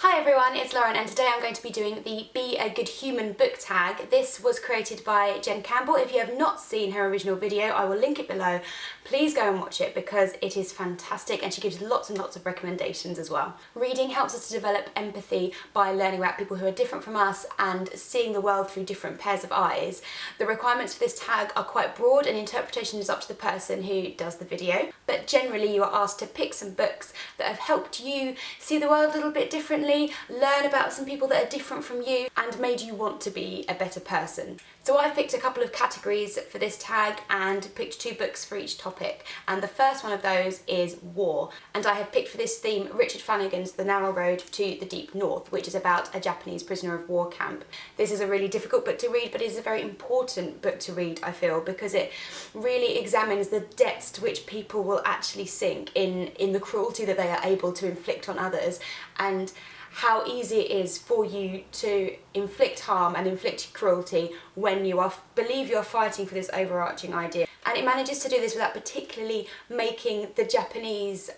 Hi everyone, it's Lauren and today I'm going to be doing the Be a Good Human book tag. This was created by Jen Campbell. If you have not seen her original video, I will link it below. Please go and watch it because it is fantastic and she gives lots and lots of recommendations as well. Reading helps us to develop empathy by learning about people who are different from us and seeing the world through different pairs of eyes. The requirements for this tag are quite broad and interpretation is up to the person who does the video, but generally you are asked to pick some books that have helped you see the world a little bit differently, learn about some people that are different from you and made you want to be a better person. So I've picked a couple of categories for this tag and picked 2 books for each topic, and the first one of those is war, and I have picked for this theme Richard Flanagan's The Narrow Road to the Deep North, which is about a Japanese prisoner of war camp. This is a really difficult book to read, but it is a very important book to read, I feel, because it really examines the depths to which people will actually sink in the cruelty that they are able to inflict on others, and how easy it is for you to inflict harm and inflict cruelty when you believe you're fighting for this overarching idea. And it manages to do this without particularly making the Japanese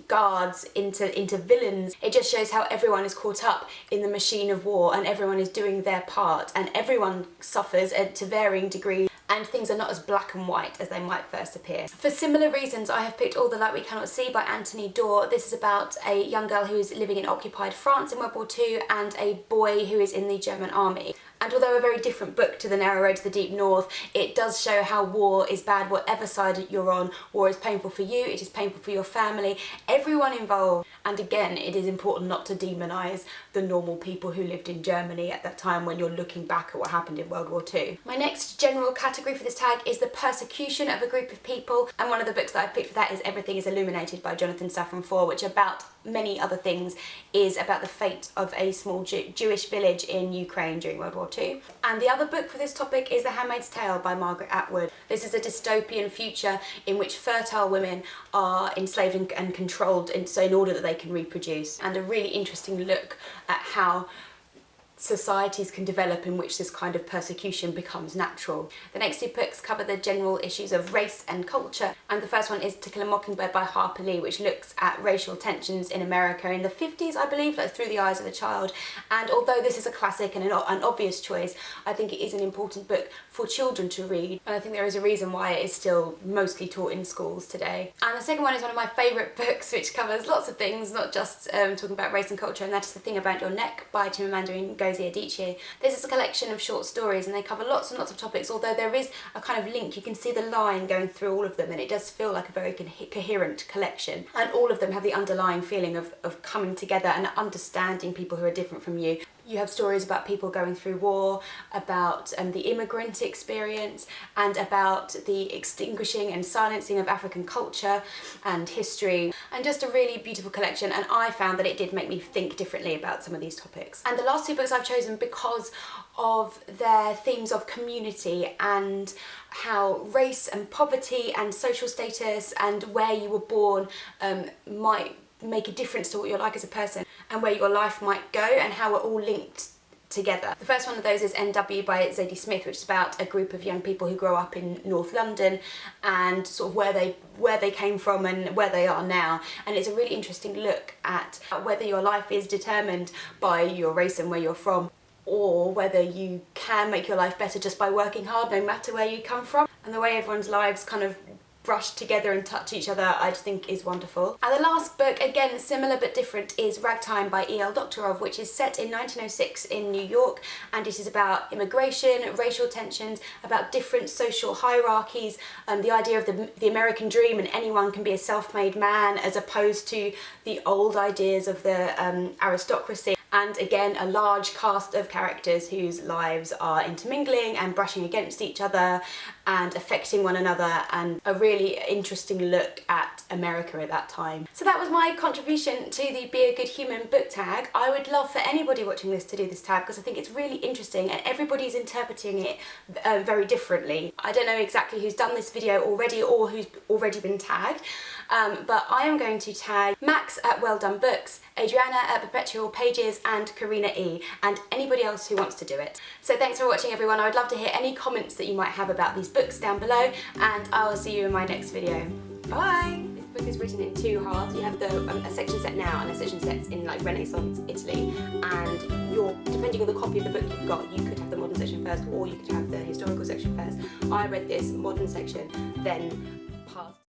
guards into villains. It just shows how everyone is caught up in the machine of war and everyone is doing their part and everyone suffers to varying degrees, and things are not as black and white as they might first appear. For similar reasons, I have picked All the Light We Cannot See by Anthony Doerr. This is about a young girl who is living in occupied France in World War II and a boy who is in the German army. And although a very different book to The Narrow Road to the Deep North, it does show how war is bad whatever side you're on. War is painful for you, it is painful for your family, everyone involved. And again, it is important not to demonise the normal people who lived in Germany at that time when you're looking back at what happened in World War II. My next general category for this tag is the persecution of a group of people, and one of the books that I've picked for that is Is Illuminated by Safran, Foer, which about many other things is about the fate of a small Jewish village in Ukraine during World War II. And the other book for this topic is The Handmaid's Tale by Margaret Atwood. This is a dystopian future in which fertile women are enslaved and controlled in order that they can reproduce, and a really interesting look at how societies can develop in which this kind of persecution becomes natural. The next 2 books cover the general issues of race and culture, and the first one is To Kill a Mockingbird by Harper, which looks at racial tensions in America in the 50s, I believe, like through the eyes of a child. And although this is a classic and an obvious choice, I think it is an important book for children to read, and I think there is a reason why it is still mostly taught in schools today. And the second one is one of my favourite books, which covers lots of things, not just talking about race and culture, and that is The Thing About Your Neck by Chimamanda and Ngozie. Adichie. This is a collection of short stories and they cover lots and lots of topics, although there is a kind of link. You can see the line going through all of them and it does feel like a very coherent collection, and all of them have the underlying feeling of coming together and understanding people who are different from you. You have stories about people going through war, about the immigrant experience, and about the extinguishing and silencing of African culture and history, and just a really beautiful collection, and I found that it did make me think differently about some of these topics. And the last 2 books I've chosen because of their themes of community and how race and poverty and social status and where you were born might make a difference to what you're like as a person and where your life might go and how we're all linked together. The first one of those is NW by Zadie Smith, which is about a group of young people who grow up in North London and sort of where they came from and where they are now. And it's a really interesting look at whether your life is determined by your race and where you're from, or whether you can make your life better just by working hard no matter where you come from. And the way everyone's lives kind of brush together and touch each other, I just think is wonderful. And the last book, again similar but different, is Ragtime by E L Doctorow, which is set in 1906 in New York, and it is about immigration, racial tensions, about different social hierarchies, the idea of the American dream and anyone can be a self-made man, as opposed to the old ideas of the aristocracy. And again, a large cast of characters whose lives are intermingling and brushing against each other and affecting one another, and a really interesting look at America at that time. So that was my contribution to the Be a Good Human book tag. I would love for anybody watching this to do this tag because I think it's really interesting and everybody's interpreting it very differently. I don't know exactly who's done this video already or who's already been tagged, but I am going to tag Max at Well Done Books, Adriana at Perpetual Pages, and Karina E, and anybody else who wants to do it. So thanks for watching everyone. I would love to hear any comments that you might have about these books down below, and I will see you in my next video. Bye! book is written in two halves. You have a section set now and a section set in like Renaissance Italy, and depending on the copy of the book you've got, you could have the modern section first or you could have the historical section first. I read this modern section, then passed